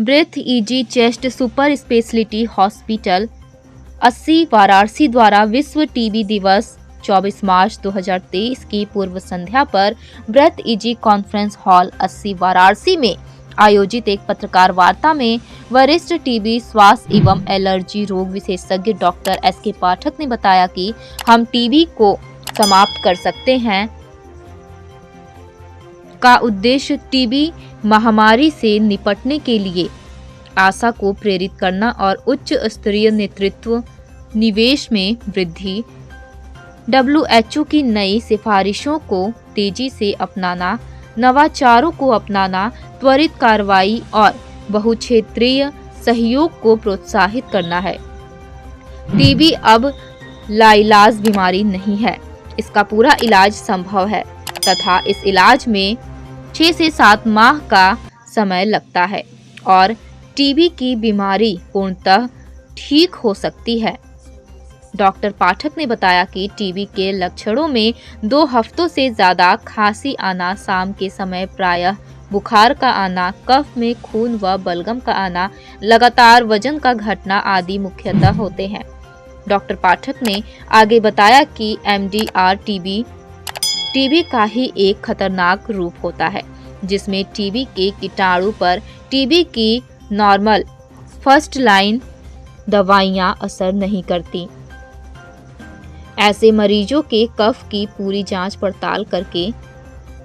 Breath easy chest super speciality hospital 80 Varanasi द्वारा विश्व TB दिवस 24 मार्च 2023 की पूर्व संध्या पर breath easy conference hall 80 Varanasi में आयोजित एक पत्रकार वार्ता में वरिष्ठ टीबी स्वास्थ्य एवं एलर्जी रोग विशेषज्ञ डॉक्टर एस.के. पाठक ने बताया कि हम टीबी को समाप्त कर सकते हैं का उद्देश्य टीबी महामारी से निपटने के लिए आशा को प्रेरित करना और उच्च स्तरीय नेतृत्व निवेश में वृद्धि, WHO की नई सिफारिशों को तेजी से अपनाना, नवाचारों को अपनाना, त्वरित कार्रवाई और बहुक्षेत्रीय सहयोग को प्रोत्साहित करना है। टीबी अब लाइलाज बीमारी नहीं है, इसका पूरा इलाज संभव है तथा इस इलाज में 6 से 7 माह का समय लगता है और टीबी की बीमारी पूर्णतः ठीक हो सकती है। डॉक्टर पाठक ने बताया कि टीबी के लक्षणों में 2 हफ्तों से ज़्यादा खांसी आना, शाम के समय प्रायः बुखार का आना, कफ में खून व बलगम का आना, लगातार वजन का घटना आदि मुख्यतः होते हैं। डॉक्टर पाठक ने आगे बताया कि MDR टीबी का ही एक खतरनाक रूप होता है जिसमें टीबी के कीटाणु पर टीबी की नॉर्मल फर्स्ट लाइन दवाइयां असर नहीं करती। ऐसे मरीजों के कफ की पूरी जांच पड़ताल करके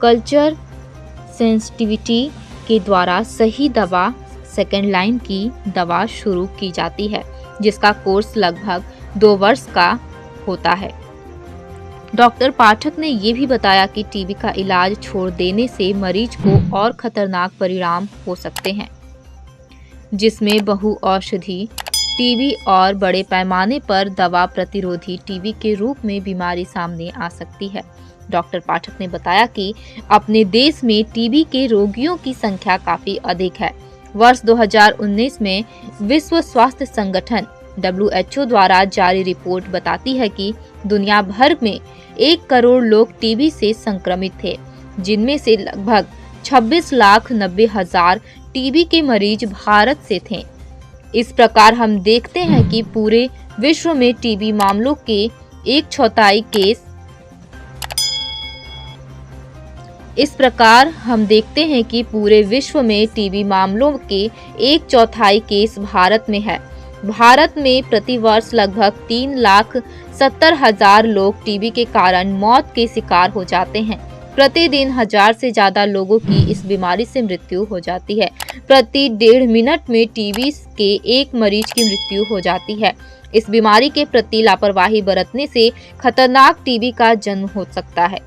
कल्चर सेंसिटिविटी के द्वारा सही दवा सेकेंड लाइन की दवा शुरू की जाती है जिसका कोर्स लगभग 2 वर्ष का होता है। डॉक्टर पाठक ने ये भी बताया कि टीबी का इलाज छोड़ देने से मरीज को और खतरनाक परिणाम हो सकते हैं जिसमें बहुऔषधि टीबी और बड़े पैमाने पर दवा प्रतिरोधी टीबी के रूप में बीमारी सामने आ सकती है। डॉक्टर पाठक ने बताया कि अपने देश में टीबी के रोगियों की संख्या काफी अधिक है। वर्ष 2019 में विश्व स्वास्थ्य संगठन WHO द्वारा जारी रिपोर्ट बताती है कि दुनिया भर में 1 करोड़ लोग टीबी से संक्रमित थे, जिनमें से लगभग 26,90,000 टीबी के मरीज भारत से थे। इस प्रकार हम देखते हैं कि पूरे विश्व में टीबी मामलों के 1/4 केस भारत में है। भारत में प्रतिवर्ष लगभग 3,70,000 लोग टीबी के कारण मौत के शिकार हो जाते हैं। प्रतिदिन 1000 से ज्यादा लोगों की इस बीमारी से मृत्यु हो जाती है। प्रति 1.5 मिनट में टीबी के 1 मरीज की मृत्यु हो जाती है। इस बीमारी के प्रति लापरवाही बरतने से खतरनाक टीबी का जन्म हो सकता है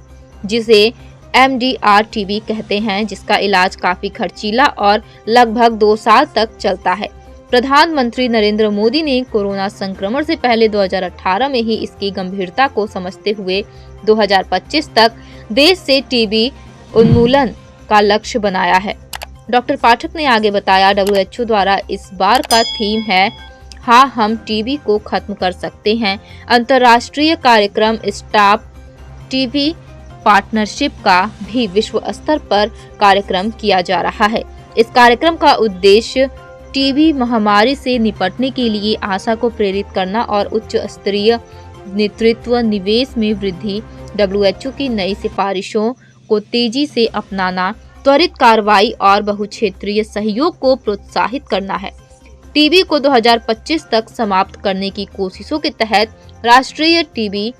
जिसे MDR टीबी कहते हैं, जिसका इलाज काफी खर्चीला और लगभग 2 साल तक चलता है। प्रधानमंत्री नरेंद्र मोदी ने कोरोना संक्रमण से पहले 2018 में ही इसकी गंभीरता को समझते हुए 2025 तक देश से टीबी उन्मूलन का लक्ष्य बनाया है। डॉक्टर पाठक ने आगे बताया, WHO द्वारा इस बार का थीम है हाँ हम टीबी को खत्म कर सकते हैं। अंतर्राष्ट्रीय कार्यक्रम स्टॉप टीबी पार्टनरशिप का भी विश्व स्तर पर कार्यक्रम किया जा रहा है। इस कार्यक्रम का उद्देश्य टीबी महामारी से निपटने के लिए आशा को प्रेरित करना और उच्च स्तरीय नेतृत्व निवेश में वृद्धि, WHO की नई सिफारिशों को तेजी से अपनाना, त्वरित कार्रवाई और बहुक्षेत्रीय सहयोग को प्रोत्साहित करना है। टीबी को 2025 तक समाप्त करने की कोशिशों के तहत राष्ट्रीय टीबी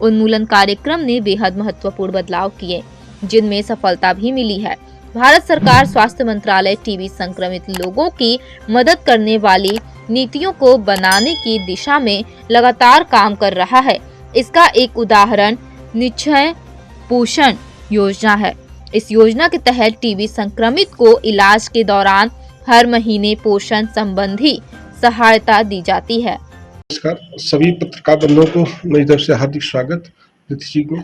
उन्मूलन कार्यक्रम ने बेहद महत्वपूर्ण बदलाव किए, जिनमें सफलता भी मिली है। भारत सरकार स्वास्थ्य मंत्रालय टीबी संक्रमित लोगों की मदद करने वाली नीतियों को बनाने की दिशा में लगातार काम कर रहा है। इसका एक उदाहरण निश्चय पोषण योजना है। इस योजना के तहत टीबी संक्रमित को इलाज के दौरान हर महीने पोषण संबंधी सहायता दी जाती है। नमस्कार सभी पत्रकार बंधुओं को मेरी तरफ से हार्दिक स्वागत नीतीश जी को।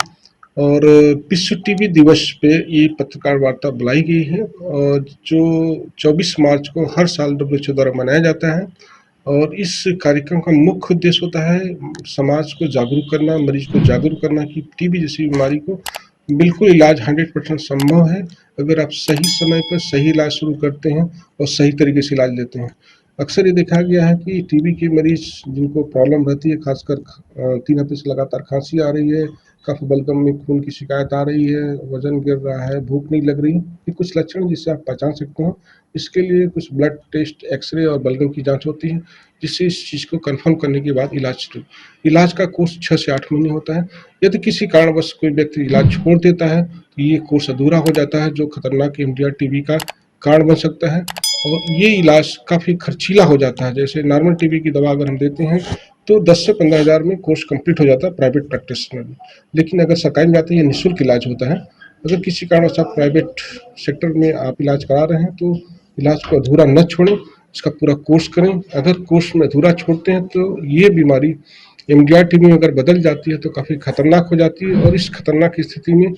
और विश्व टीबी दिवस पे ये पत्रकार वार्ता बुलाई गई है और जो 24 मार्च को हर साल WHO द्वारा मनाया जाता है। और इस कार्यक्रम का मुख्य उद्देश्य होता है समाज को जागरूक करना, मरीज को जागरूक करना कि टीबी जैसी बीमारी को बिल्कुल इलाज 100% संभव है, अगर आप सही समय पर सही इलाज शुरू करते हैं और सही तरीके से इलाज लेते हैं। अक्सर ये देखा गया है कि टीबी के मरीज़ जिनको प्रॉब्लम रहती है, ख़ासकर 3 हफ़्ते से लगातार खाँसी आ रही है, कफ बलगम में खून की शिकायत आ रही है, वज़न गिर रहा है, भूख नहीं लग रही, ये कुछ लक्षण जिससे आप पहचान सकते हो। इसके लिए कुछ ब्लड टेस्ट, एक्स-रे और बलगम की जाँच होती है, जिससे इस चीज़ को कन्फर्म करने के बाद इलाज शुरू। इलाज का कोर्स 6 से 8 महीने होता है। यदि किसी कारणवश कोई व्यक्ति इलाज छोड़ देता है, तो ये कोर्स अधूरा हो जाता है, जो खतरनाक एमडीआर टीबी का कारण बन सकता है और ये इलाज काफ़ी खर्चीला हो जाता है। जैसे नॉर्मल टीबी की दवा अगर हम देते हैं, तो 10 से 15 हज़ार में कोर्स कंप्लीट हो जाता है प्राइवेट प्रैक्टिशनर में। लेकिन अगर सरकारी में जाते हैं, ये निःशुल्क इलाज होता है। अगर किसी कारणवश आप प्राइवेट सेक्टर में आप इलाज करा रहे हैं, तो इलाज को अधूरा न छोड़ें, इसका पूरा कोर्स करें। अगर कोर्स में अधूरा छोड़ते हैं, तो ये बीमारी एमडीआर टीबी में अगर बदल जाती है, तो काफ़ी खतरनाक हो जाती है और इस खतरनाक स्थिति में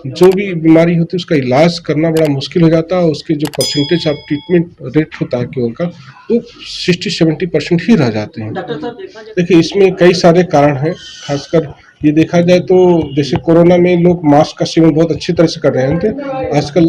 जो भी बीमारी होती है, उसका इलाज करना बड़ा मुश्किल हो जाता है और उसके जो परसेंटेज ऑफ ट्रीटमेंट रेट होता है क्योर का, वो 60-70% ही रह जाते हैं। देखिए, इसमें कई सारे कारण हैं, खासकर ये देखा जाए तो जैसे कोरोना में लोग मास्क का सेवन बहुत अच्छी तरह से कर रहे थे। आजकल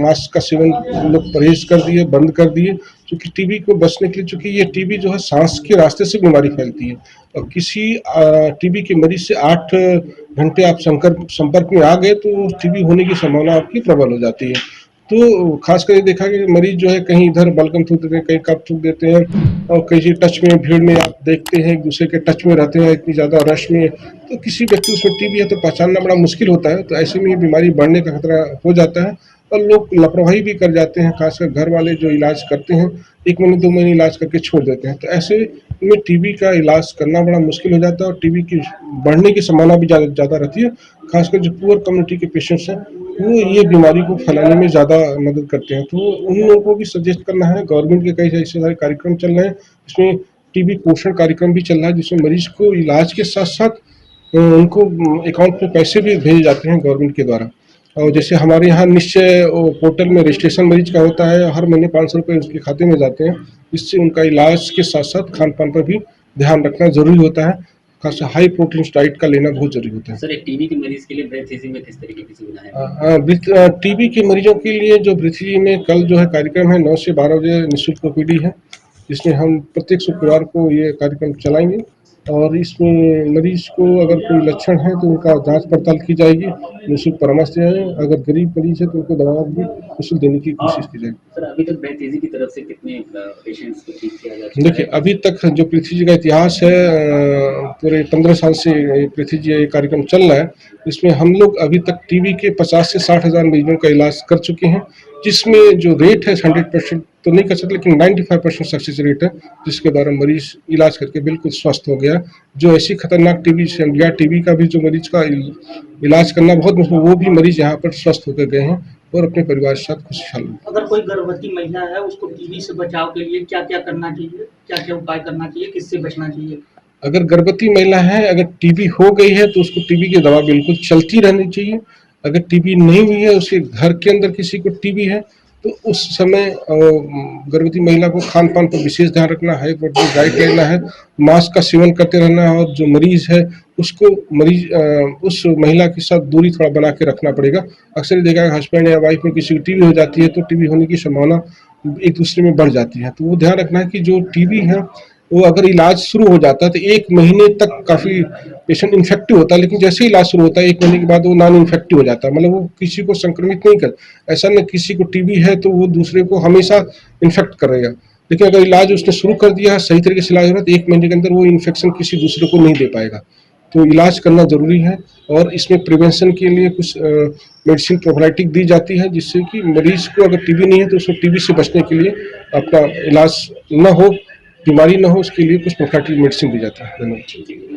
मास्क का सेवन लोग परहेज कर दिए, बंद कर दिए, क्योंकि टीबी को बचने के लिए, चूँकि ये टीबी जो है सांस के रास्ते से बीमारी फैलती है और किसी टीबी के मरीज से 8 घंटे आप संपर्क में आ गए, तो टीबी होने की संभावना आपकी प्रबल हो जाती है। तो खासकर ये देखा कि मरीज जो है कहीं इधर बलगम थूक देते हैं, कहीं कफ थूक देते हैं और किसी टच में, भीड़ में आप देखते हैं एक दूसरे के टच में रहते हैं इतनी ज़्यादा रश में, तो किसी व्यक्ति उसमें टीबी है तो पहचानना बड़ा मुश्किल होता है। तो ऐसे में ये बीमारी बढ़ने का खतरा हो जाता है और लोग लापरवाही भी कर जाते हैं, खासकर घर वाले जो इलाज करते हैं, 1 महीने 2 महीने इलाज करके छोड़ देते हैं। तो ऐसे में टीबी का इलाज करना बड़ा मुश्किल हो जाता है और टीबी की बढ़ने की संभावना भी ज़्यादा रहती है। खासकर जो पुअर कम्युनिटी के पेशेंट्स हैं, वो ये बीमारी को फैलाने में ज़्यादा मदद करते हैं। तो उन लोगों को भी सजेस्ट करना है, गवर्नमेंट के कई ऐसे सारे कार्यक्रम चल रहे हैं, इसमें टीबी पोषण कार्यक्रम भी चल रहा है, जिसमें मरीज को इलाज के साथ-साथ उनको अकाउंट में पैसे भी भेजे जाते हैं गवर्नमेंट के द्वारा। और जैसे हमारे यहाँ निश्चय पोर्टल में रजिस्ट्रेशन मरीज का होता है, हर महीने 500 रुपये उसके खाते में जाते हैं। इससे उनका इलाज के साथ-साथ खान-पान पर भी ध्यान रखना ज़रूरी होता है। खासकर हाई प्रोटीन डाइट का लेना बहुत ज़रूरी होता है। सर, एक टीबी के मरीज के लिए ब्रेथ में किस तरीके की सुविधा है? टीबी के मरीजों के लिए जो ब्रीथ में कल जो है कार्यक्रम है 9 से 12 बजे निःशुल्क ओपीडी है, जिसमें हम प्रत्येक शुक्रवार को ये कार्यक्रम चलाएँगे और इसमें मरीज को अगर कोई लक्षण है तो उनका जाँच पड़ताल की जाएगी, निःशुल्क परामर्श दिया जाएगा। अगर गरीब मरीज है तो उनको दवा भी निःशुल्क देने की कोशिश की जाएगी। सर, अभी तक ब्रेथ की तरफ से कितने पेशेंट्स को ठीक किया जा चुका है? देखिए, अभी तक जो पृथ्वी जी का इतिहास है, पूरे 15 साल से पृथ्वी जी ये कार्यक्रम चल रहा है, इसमें हम लोग अभी तक टीबी के 50 से 60 हज़ार मरीजों का इलाज कर चुके हैं, जिसमें जो रेट है 100% तो नहीं कर सकते, लेकिन 95% सक्सेस रेट है, जिसके द्वारा मरीज इलाज करके बिल्कुल स्वस्थ हो गया। जो ऐसी खतरनाक टीबी से या टीबी का भी जो मरीज का इलाज करना बहुत मुश्किल, वो भी मरीज यहाँ पर स्वस्थ होकर गए हैं और अपने परिवार के साथ खुशहाल। अगर कोई गर्भवती महिला है, उसको टीबी से बचाव के लिए क्या-क्या करना चाहिए? क्या-क्या उपाय करना चाहिए? किससे बचना चाहिए? अगर गर्भवती महिला है, अगर टीबी हो गई है तो उसको टीबी की दवा बिल्कुल चलती रहनी चाहिए। अगर टीबी नहीं हुई है, उसके घर के अंदर किसी को टीबी है, तो उस समय गर्भवती महिला को खान-पान पर विशेष ध्यान रखना है, हाई प्रोटीन डाइट लेना है, मांस का सेवन करते रहना है और जो मरीज़ है उसको उस महिला के साथ दूरी थोड़ा बना के रखना पड़ेगा। अक्सर देखा है हस्बैंड या वाइफ में किसी को टीबी हो जाती है, तो टीबी होने की संभावना एक दूसरे में बढ़ जाती है। तो वो ध्यान रखना है कि जो टीबी है, वो अगर इलाज शुरू हो जाता है तो 1 महीने तक काफ़ी पेशेंट इन्फेक्टिव होता है, लेकिन जैसे ही इलाज शुरू होता है 1 महीने के बाद वो नॉन इन्फेक्टिव हो जाता है, मतलब वो किसी को संक्रमित नहीं कर, ऐसा नहीं किसी को टीबी है तो वो दूसरे को हमेशा इन्फेक्ट करेगा। लेकिन अगर इलाज उसने शुरू कर दिया है, सही तरीके से इलाज हो रहा है, तो 1 महीने के अंदर वो इन्फेक्शन किसी दूसरे को नहीं दे पाएगा। तो इलाज करना ज़रूरी है और इसमें प्रिवेंशन के लिए कुछ मेडिसिन प्रोफिलैक्टिक दी जाती है, जिससे कि मरीज़ को अगर टीबी नहीं है तो उसको टीबी से बचने के लिए अपना इलाज न हो, बीमारी न हो, उसके लिए कुछ प्रोफिलैक्टिक मेडिसिन दी जाती है। धन्यवाद।